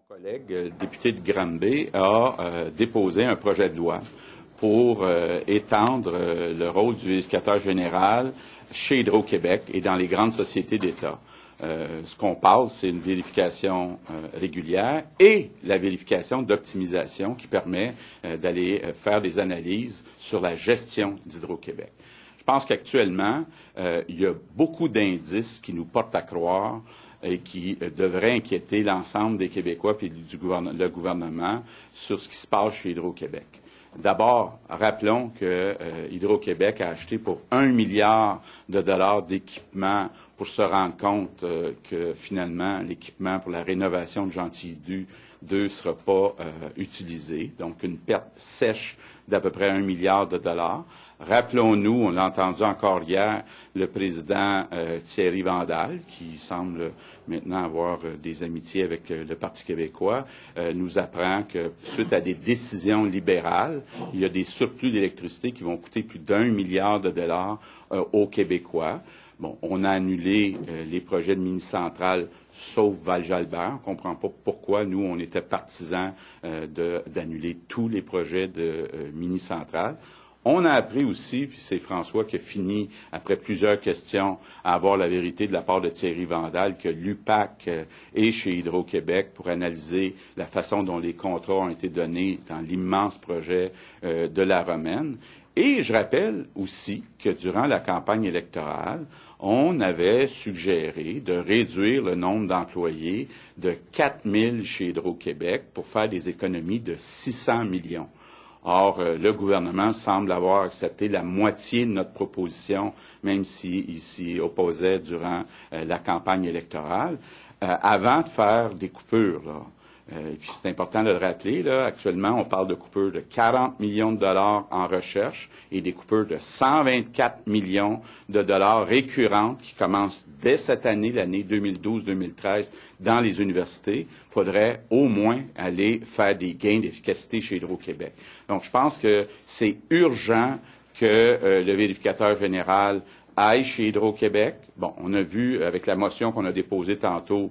collègue, le député de Granby, a déposé un projet de loi pour étendre le rôle du vérificateur général chez Hydro-Québec et dans les grandes sociétés d'État. Ce qu'on parle, c'est une vérification régulière et la vérification d'optimisation qui permet d'aller faire des analyses sur la gestion d'Hydro-Québec. Je pense qu'actuellement, il y a beaucoup d'indices qui nous portent à croire et qui devraient inquiéter l'ensemble des Québécois et le gouvernement sur ce qui se passe chez Hydro-Québec. D'abord, rappelons que Hydro-Québec a acheté pour 1 milliard de dollars d'équipements pour se rendre compte que finalement l'équipement pour la rénovation de Gentilly 2 ne sera pas utilisé. Donc, une perte sèche d'à peu près 1 milliard de dollars. Rappelons-nous, on l'a entendu encore hier, le président Thierry Vandal, qui semble maintenant avoir des amitiés avec le Parti québécois, nous apprend que suite à des décisions libérales, il y a des surplus d'électricité qui vont coûter plus d'1 milliard de dollars aux Québécois. Bon, on a annulé les projets de mini-centrales, sauf Val-Jalbert. On ne comprend pas pourquoi, nous, on était partisans d'annuler tous les projets de mini-centrales. On a appris aussi, puis c'est François qui a fini, après plusieurs questions, à avoir la vérité de la part de Thierry Vandal, que l'UPAC est chez Hydro-Québec pour analyser la façon dont les contrats ont été donnés dans l'immense projet de la Romaine. Et je rappelle aussi que durant la campagne électorale, on avait suggéré de réduire le nombre d'employés de 4 000 chez Hydro-Québec pour faire des économies de 600 millions. Or, le gouvernement semble avoir accepté la moitié de notre proposition, même s'il s'y opposait durant la campagne électorale, avant de faire des coupures, là. Et puis c'est important de le rappeler, là, actuellement, on parle de coupures de 40 millions de dollars en recherche et des coupures de 124 millions de dollars récurrentes qui commencent dès cette année, l'année 2012-2013, dans les universités. Il faudrait au moins aller faire des gains d'efficacité chez Hydro-Québec. Donc, je pense que c'est urgent que le vérificateur général aille chez Hydro-Québec. Bon, on a vu avec la motion qu'on a déposée tantôt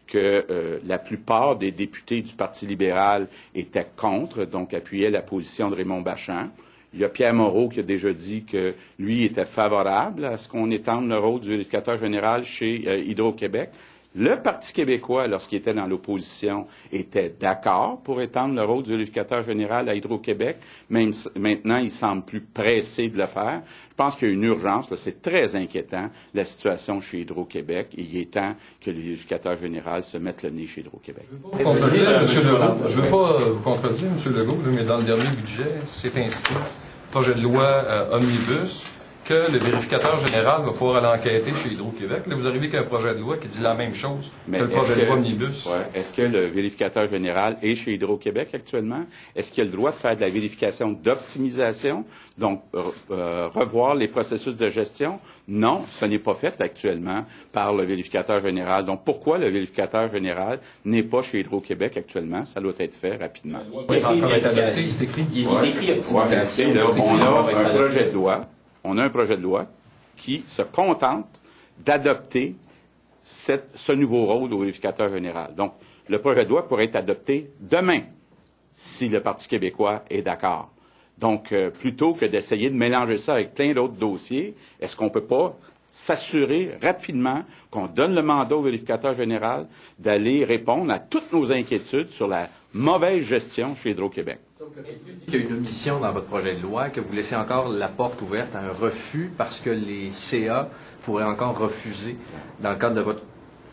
que la plupart des députés du Parti libéral étaient contre, donc appuyaient la position de Raymond Bachand. Il y a Pierre Moreau qui a déjà dit que lui était favorable à ce qu'on étende le rôle du vérificateur général chez Hydro-Québec. Le Parti québécois, lorsqu'il était dans l'opposition, était d'accord pour étendre le rôle du vérificateur général à Hydro-Québec. Même maintenant, il semble plus pressé de le faire. Je pense qu'il y a une urgence. C'est très inquiétant, la situation chez Hydro-Québec. Et il est temps que le vérificateur général se mette le nez chez Hydro-Québec. Je ne veux pas vous contredire, M. Legault, mais dans le dernier budget, c'est inscrit, projet de loi Omnibus, que le vérificateur général va pouvoir aller enquêter chez Hydro-Québec. Là, vous arrivez avec un projet de loi qui dit la même chose que le projet de loi Omnibus. Ouais. Est-ce que le vérificateur général est chez Hydro-Québec actuellement? Est-ce qu'il a le droit de faire de la vérification d'optimisation, donc revoir les processus de gestion? Non, ce n'est pas fait actuellement par le vérificateur général. Donc, pourquoi le vérificateur général n'est pas chez Hydro-Québec actuellement? Ça doit être fait rapidement. Il est écrit. Il est écrit optimisation. On a un projet de loi qui se contente d'adopter ce nouveau rôle au vérificateur général. Donc, le projet de loi pourrait être adopté demain, si le Parti québécois est d'accord. Donc, plutôt que d'essayer de mélanger ça avec plein d'autres dossiers, est-ce qu'on ne peut pas s'assurer rapidement qu'on donne le mandat au vérificateur général d'aller répondre à toutes nos inquiétudes sur la mauvaise gestion chez Hydro-Québec? Il y a une omission dans votre projet de loi, que vous laissez encore la porte ouverte à un refus parce que les CA pourraient encore refuser, dans le cadre de votre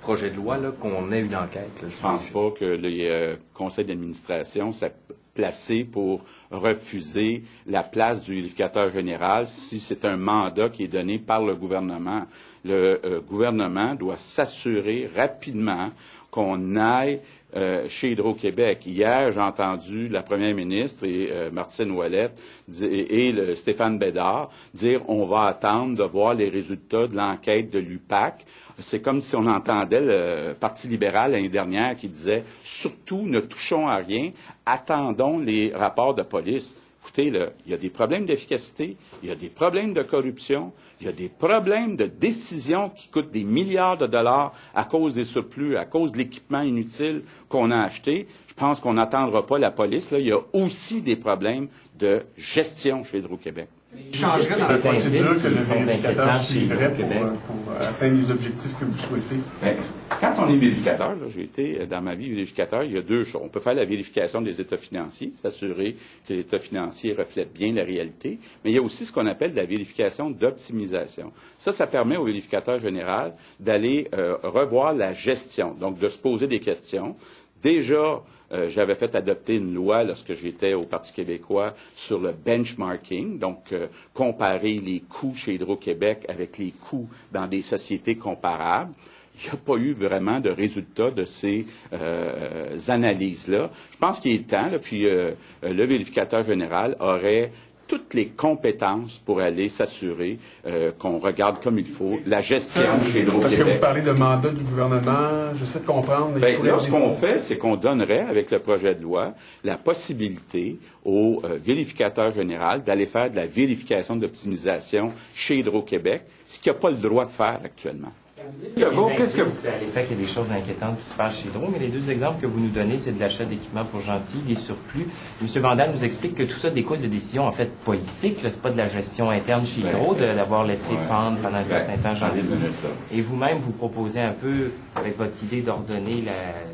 projet de loi, là, qu'on ait une enquête. Là, je ne pense pas que le conseil d'administration s'est placé pour refuser la place du vérificateur général si c'est un mandat qui est donné par le gouvernement. Le gouvernement doit s'assurer rapidement qu'on aille chez Hydro-Québec. Hier, j'ai entendu la première ministre et Martine Ouellette et Stéphane Bédard dire on va attendre de voir les résultats de l'enquête de l'UPAC. C'est comme si on entendait le Parti libéral l'année dernière qui disait surtout ne touchons à rien, attendons les rapports de police. Il Écoutez, là, il y a des problèmes d'efficacité, il y a des problèmes de corruption, il y a des problèmes de décision qui coûtent des milliards de dollars à cause des surplus, à cause de l'équipement inutile qu'on a acheté. Je pense qu'on n'attendra pas la police. Là. Il y a aussi des problèmes de gestion chez Hydro-Québec. Changerait dans la procédure que le vérificateur suivrait pour atteindre les objectifs que vous souhaitez? Bien, quand on est vérificateur, là, j'ai été dans ma vie vérificateur, il y a deux choses. On peut faire la vérification des états financiers, s'assurer que les états financiers reflètent bien la réalité, mais il y a aussi ce qu'on appelle la vérification d'optimisation. Ça permet au vérificateur général d'aller revoir la gestion, donc de se poser des questions. Déjà, j'avais fait adopter une loi lorsque j'étais au Parti québécois sur le benchmarking, donc comparer les coûts chez Hydro-Québec avec les coûts dans des sociétés comparables. Il n'y a pas eu vraiment de résultat de ces analyses-là. Je pense qu'il est temps, là, puis le vérificateur général aurait toutes les compétences pour aller s'assurer qu'on regarde comme il faut la gestion chez Hydro-Québec. Parce que vous parlez de mandat du gouvernement, j'essaie de comprendre. Bien, là, ce qu'on fait, c'est qu'on donnerait, avec le projet de loi, la possibilité au vérificateur général d'aller faire de la vérification d'optimisation chez Hydro-Québec, ce qu'il n'a pas le droit de faire actuellement. Qu'est-ce que vous... à l'effet qu'il y a des choses inquiétantes qui se passent chez Hydro, mais les deux exemples que vous nous donnez, c'est de l'achat d'équipements pour Gentilly, des surplus. M. Vandal nous explique que tout ça découle de décisions, en fait, politiques. C'est pas de la gestion interne chez Hydro, d'avoir laissé pendre pendant un certain temps Gentilly. Et vous-même, vous proposez un peu, avec votre idée d'ordonner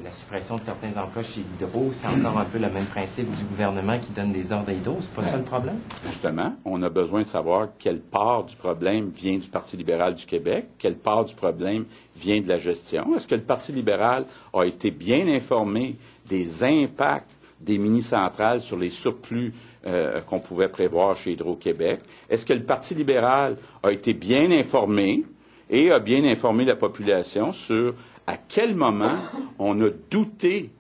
la suppression de certains emplois chez Hydro. C'est encore un peu le même principe du gouvernement qui donne des ordres à Hydro. C'est pas ça le problème? Justement, on a besoin de savoir quelle part du problème vient du Parti libéral du Québec, quelle part du problème vient de la gestion. Est-ce que le Parti libéral a été bien informé des impacts des mini-centrales sur les surplus qu'on pouvait prévoir chez Hydro-Québec? Est-ce que le Parti libéral a été bien informé et a bien informé la population sur à quel moment on a douté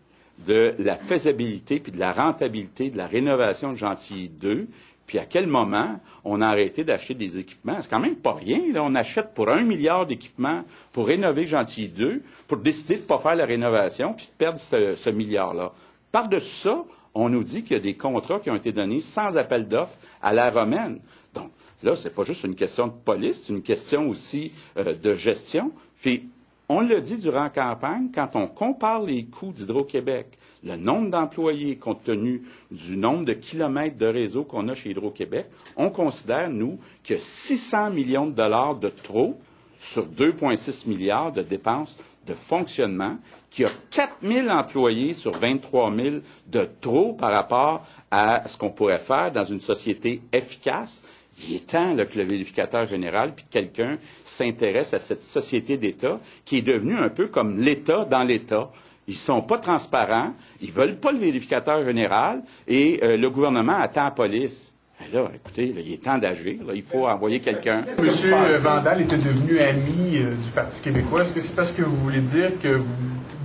de la faisabilité puis de la rentabilité de la rénovation de Gentilly 2, puis à quel moment on a arrêté d'acheter des équipements? C'est quand même pas rien. Là. On achète pour 1 milliard d'équipements pour rénover Gentilly 2, pour décider de ne pas faire la rénovation, puis de perdre ce milliard-là. Par-dessus ça, on nous dit qu'il y a des contrats qui ont été donnés sans appel d'offres à la romaine. Donc, là, c'est pas juste une question de police, c'est une question aussi de gestion. Puis, on l'a dit durant la campagne, quand on compare les coûts d'Hydro-Québec, le nombre d'employés compte tenu du nombre de kilomètres de réseau qu'on a chez Hydro-Québec, on considère, nous, qu'il y a 600 millions de dollars de trop sur 2,6 milliards de dépenses de fonctionnement, qu'il y a 4 000 employés sur 23 000 de trop par rapport à ce qu'on pourrait faire dans une société efficace. Il est temps là, que le vérificateur général puis que quelqu'un s'intéresse à cette société d'État qui est devenue un peu comme l'État dans l'État. Ils sont pas transparents, ils veulent pas le vérificateur général et le gouvernement attend la police. Là, écoutez, là, il est temps d'agir. Là, il faut envoyer quelqu'un. Monsieur Vandal était devenu ami du Parti québécois. Est-ce que c'est parce que vous voulez dire que vous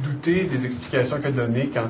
doutez des explications qu'il a données quant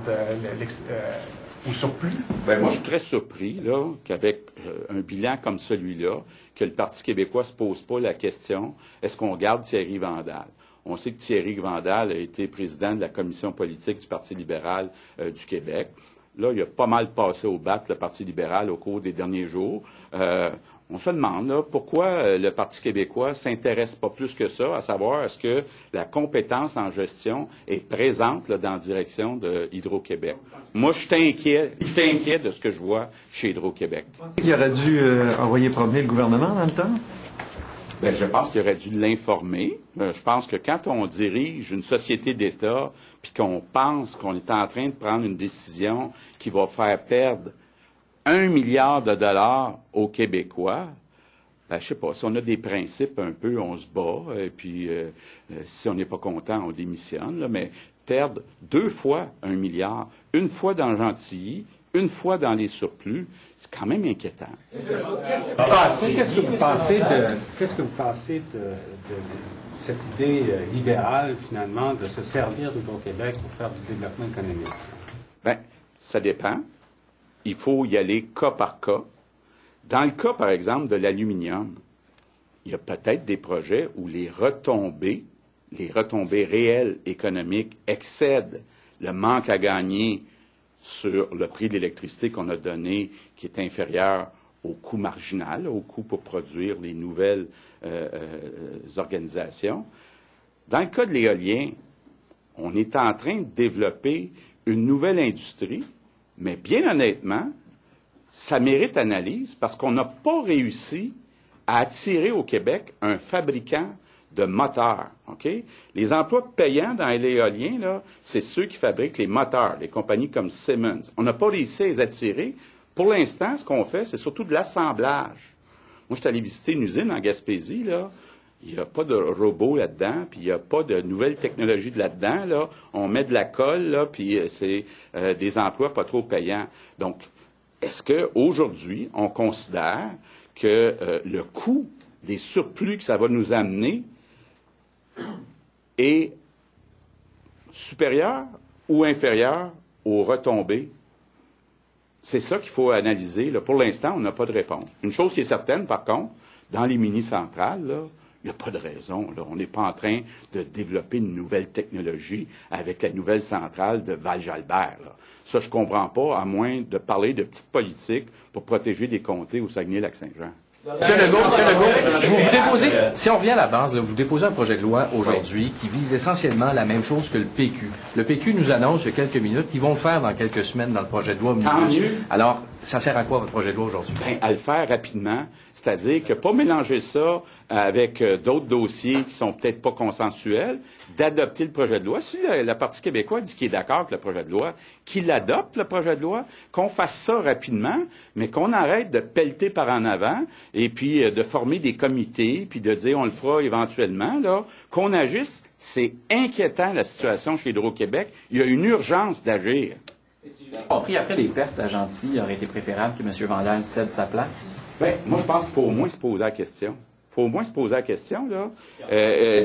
au surplus? Bien, moi, je suis très surpris là, qu'avec un bilan comme celui-là, que le Parti québécois se pose pas la question, est-ce qu'on garde Thierry Vandal? On sait que Thierry Vandal a été président de la commission politique du Parti libéral du Québec. Là, il a pas mal passé au bat, le Parti libéral, au cours des derniers jours. On se demande là, pourquoi le Parti québécois s'intéresse pas plus que ça, à savoir est-ce que la compétence en gestion est présente là, dans la direction de Hydro-Québec. Moi, je suis inquiet de ce que je vois chez Hydro-Québec. Vous pensez qu'il aurait dû envoyer promener le gouvernement dans le temps? Bien, je pense qu'il aurait dû l'informer. Je pense que quand on dirige une société d'État puis qu'on pense qu'on est en train de prendre une décision qui va faire perdre 1 milliard de dollars aux Québécois, ben, je sais pas, si on a des principes un peu, on se bat, et puis si on n'est pas content, on démissionne, là, mais perdre 2 fois 1 milliard, une fois dans Gentilly, une fois dans les surplus, c'est quand même inquiétant. Qu'est-ce que vous pensez de cette idée libérale, finalement, de se servir d'Hydro-Québec pour faire du développement économique? Bien, ça dépend. Il faut y aller cas par cas. Dans le cas, par exemple, de l'aluminium, il y a peut-être des projets où les retombées réelles économiques excèdent le manque à gagner sur le prix de l'électricité qu'on a donné, qui est inférieur au coût marginal, au coût pour produire les nouvelles organisations. Dans le cas de l'éolien, on est en train de développer une nouvelle industrie, mais bien honnêtement, ça mérite analyse parce qu'on n'a pas réussi à attirer au Québec un fabricant de moteurs. Okay? Les emplois payants dans l'éolien, là, c'est ceux qui fabriquent les moteurs, les compagnies comme Siemens. On n'a pas réussi à les attirer. Pour l'instant, ce qu'on fait, c'est surtout de l'assemblage. Moi, je suis allé visiter une usine en Gaspésie, là. Il n'y a pas de robots là-dedans, puis il n'y a pas de nouvelles technologies là-dedans, là. On met de la colle, là, puis c'est des emplois pas trop payants. Donc, est-ce qu'aujourd'hui, on considère que le coût des surplus que ça va nous amener est supérieur ou inférieur aux retombées? C'est ça qu'il faut analyser. Là. Pour l'instant, on n'a pas de réponse. Une chose qui est certaine, par contre, dans les mini-centrales, là, il n'y a pas de raison. Là. On n'est pas en train de développer une nouvelle technologie avec la nouvelle centrale de Val-Jalbert. Là. Ça, je ne comprends pas, à moins de parler de petites politiques pour protéger des comtés au Saguenay-Lac-Saint-Jean. Monsieur Legault, vous déposez, si on revient à la base, là, vous déposez un projet de loi aujourd'hui qui vise essentiellement la même chose que le PQ. Le PQ nous annonce il y a quelques minutes qu'ils vont le faire dans quelques semaines dans le projet de loi omnibus. Alors, ça sert à quoi votre projet de loi aujourd'hui? Bien, à le faire rapidement, c'est-à-dire que pas mélanger ça avec d'autres dossiers qui sont peut-être pas consensuels, d'adopter le projet de loi. Si le Parti québécois dit qu'il est d'accord avec le projet de loi, qu'il adopte le projet de loi, qu'on fasse ça rapidement, mais qu'on arrête de pelleter par en avant et puis de former des comités, puis de dire on le fera éventuellement, là, qu'on agisse. C'est inquiétant la situation chez Hydro-Québec. Il y a une urgence d'agir. Compris, après les pertes à Gentil, il aurait été préférable que M. Vandal cède sa place? Bien, moi, je pense qu'il faut au moins se poser la question. Il faut au moins se poser la question, là.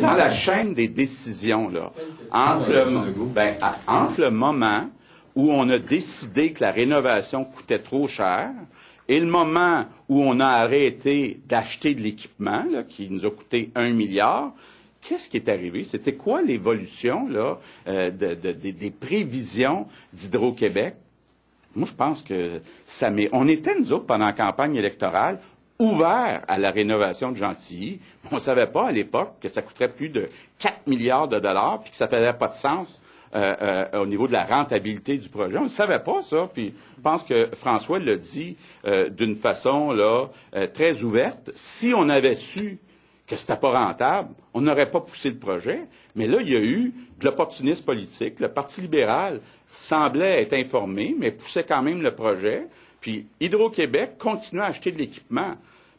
Dans la chaîne des décisions, là, entre le moment où on a décidé que la rénovation coûtait trop cher et le moment où on a arrêté d'acheter de l'équipement, là, qui nous a coûté 1 milliard, qu'est-ce qui est arrivé? C'était quoi l'évolution là des prévisions d'Hydro-Québec? Moi, je pense que on était, nous autres, pendant la campagne électorale, ouverts à la rénovation de Gentilly. On ne savait pas à l'époque que ça coûterait plus de 4 milliards de dollars puis que ça ne faisait pas de sens au niveau de la rentabilité du projet. On ne savait pas, ça. Puis je pense que François l'a dit d'une façon là très ouverte. Si on avait su que c'était pas rentable, on n'aurait pas poussé le projet. Mais là, il y a eu de l'opportunisme politique. Le Parti libéral semblait être informé, mais poussait quand même le projet. Puis Hydro-Québec continuait à acheter de l'équipement.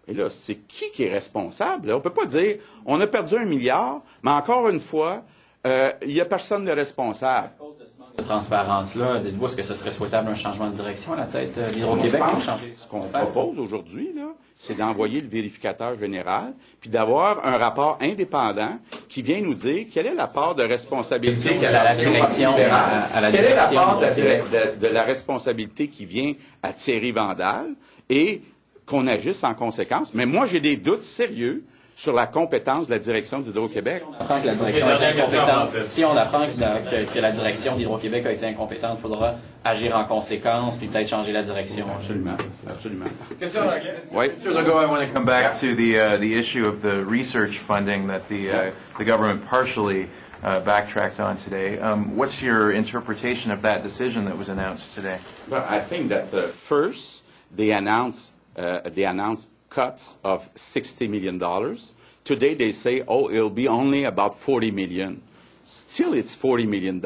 Et là, c'est qui est responsable? Là? On ne peut pas dire, on a perdu 1 milliard, mais encore une fois, il n'y a personne de responsable. À cause de ce manque de transparence-là, dites-vous, est-ce que ce serait souhaitable un changement de direction à la tête d'Hydro-Québec pour changer? Ce qu'on propose aujourd'hui, là, c'est d'envoyer le vérificateur général, puis d'avoir un rapport indépendant qui vient nous dire quelle est la part de responsabilité quelle est la direction quelle est la part de la responsabilité qui vient à Thierry Vandal et qu'on agisse en conséquence. Mais moi, j'ai des doutes sérieux sur la compétence de la direction d'Hydro-Québec. Si on apprend que la direction d'Hydro-Québec a été incompétente, il faudra agir en conséquence, puis peut-être changer la direction. Absolument, absolument. Question à laquelle? Oui. Mr. Legault, I want to come back to the issue of the research funding that the government partially backtracked on today. What's your interpretation of that decision that was announced today? Well, I think that first they announced cuts of $60 million. Today they say, oh, it'll be only about $40 million. Still, it's $40 million,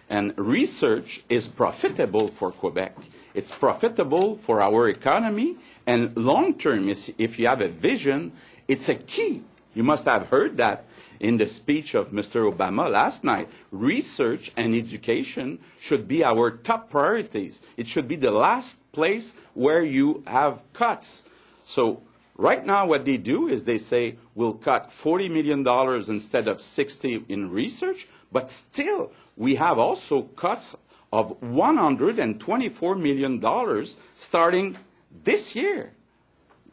and research is profitable for Quebec. It's profitable for our economy, and long term, if you have a vision, it's a key. You must have heard that in the speech of Mr. Obama last night. Research and education should be our top priorities. It should be the last place where you have cuts. So right now what they do is they say we'll cut $40 million instead of 60 in research, but still we have also cuts of $124 million starting this year.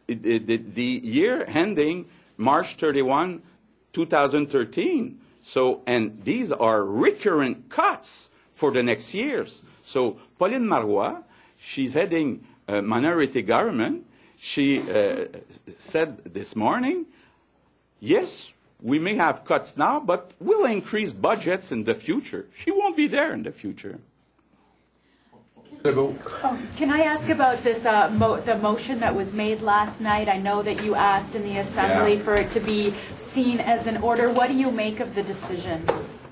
The year ending March 31, 2013. So, and these are recurrent cuts for the next years. So Pauline Marois, she's heading a minority government. She said this morning, yes, we may have cuts now, but we'll increase budgets in the future. She won't be there in the future. Can I ask about this, the motion that was made last night? I know that you asked in the Assembly for it to be seen as an order. What do you make of the decision?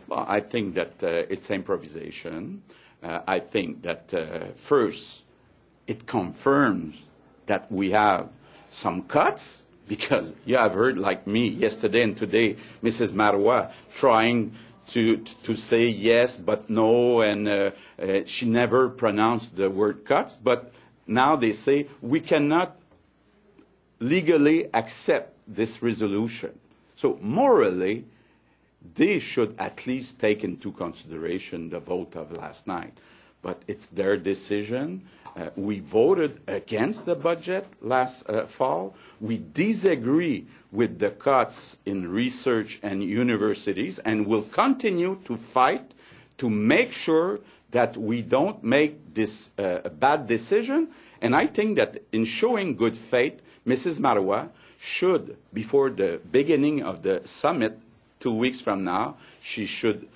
Well, I think that it's improvisation. I think that, first, it confirms that we have some cuts, because you have heard, like me, yesterday and today, Mrs. Marois trying to say yes but no, and she never pronounced the word cuts. But now they say we cannot legally accept this resolution. So morally, they should at least take into consideration the vote of last night. But it's their decision. We voted against the budget last fall. We disagree with the cuts in research and universities, and will continue to fight to make sure that we don't make this bad decision. And I think that in showing good faith, Mrs. Marois should, before the beginning of the summit 2 weeks from now, she should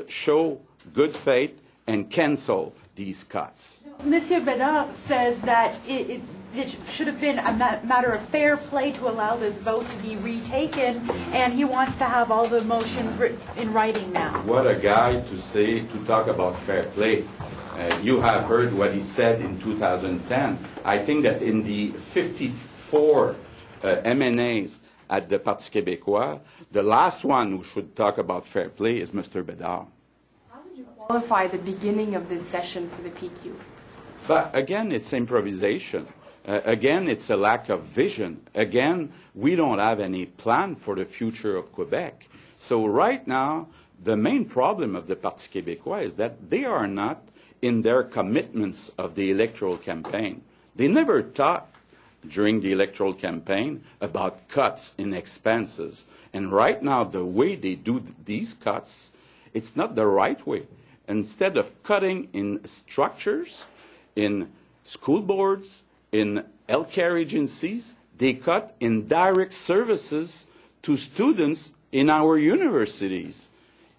show good faith and cancel these cuts. Monsieur Bédard says that it should have been a matter of fair play to allow this vote to be retaken, and he wants to have all the motions in writing now. What a guy to talk about fair play. You have heard what he said in 2010. I think that in the 54 MNAs at the Parti québécois, the last one who should talk about fair play is Mr. Bédard. Qualify the beginning of this session for the PQ? But again, it's improvisation. Again, it's a lack of vision. Again, we don't have any plan for the future of Quebec. So right now, the main problem of the Parti québécois is that they are not in their commitments of the electoral campaign. They never talked during the electoral campaign about cuts in expenses. And right now, the way they do these cuts, it's not the right way. Instead of cutting in structures, in school boards, in healthcare agencies, they cut in direct services to students in our universities.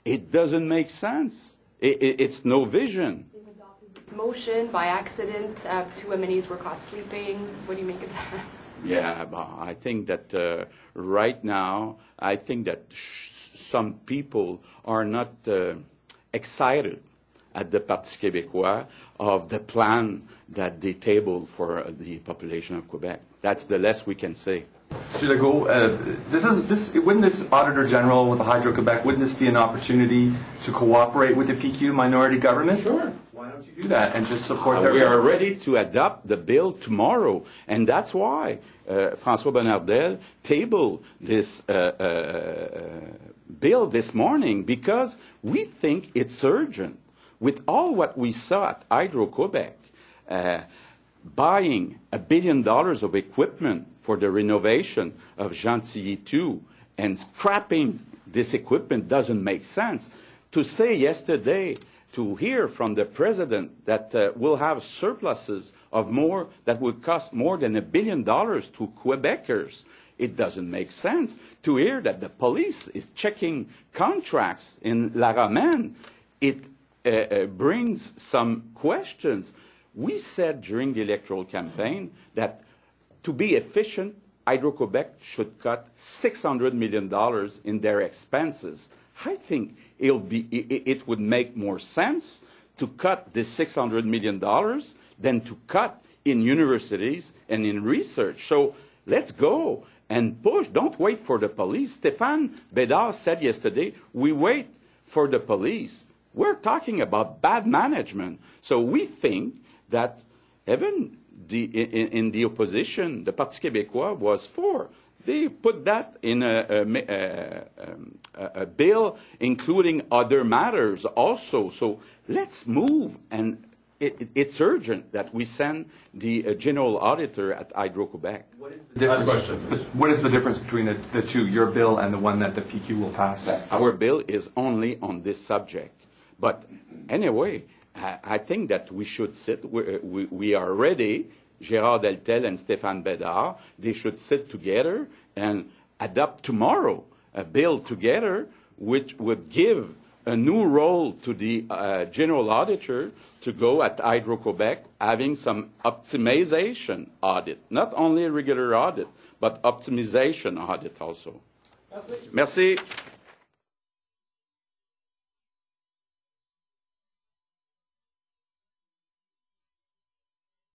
It doesn't make sense. It's no vision. They've adopted this motion by accident. 2 MNAs were caught sleeping. What do you make of that? Yeah, I think that right now, I think that some people are not excited at the Parti québécois of the plan that they tabled for the population of Quebec. That's the less we can say. Monsieur Legault, wouldn't this Auditor General with the Hydro-Quebec, wouldn't this be an opportunity to cooperate with the PQ minority government? Sure. Why don't you do that and just support their... We are ready to adopt the bill tomorrow, and that's why François Bonnardel tabled this bill this morning, because we think it's urgent. With all what we saw at Hydro-Quebec, buying $1 billion of equipment for the renovation of Gentilly 2 and scrapping this equipment doesn't make sense. To say yesterday, to hear from the President that we'll have surpluses of more, that will cost more than $1 billion to Quebecers, it doesn't make sense. To hear that the police is checking contracts in La Romaine, it brings some questions. We said during the electoral campaign that to be efficient, Hydro-Quebec should cut $600 million in their expenses. I think it would make more sense to cut this $600 million than to cut in universities and in research. So let's go and push. Don't wait for the police. Stéphane Bédard said yesterday, we wait for the police. We're talking about bad management. So we think that even in the opposition, the Parti québécois was for. They put that in a bill, including other matters also. So let's move, and it's urgent that we send the general auditor at Hydro-Quebec. What is the difference between the two, your bill and the one that the PQ will pass? Our bill is only on this subject. But anyway, I think that we should sit, we are ready, Gérard Deltel and Stéphane Bédard, they should sit together and adopt tomorrow a bill together which would give a new role to the general auditor to go at Hydro-Québec having some optimization audit, not only a regular audit, but optimization audit also. Merci.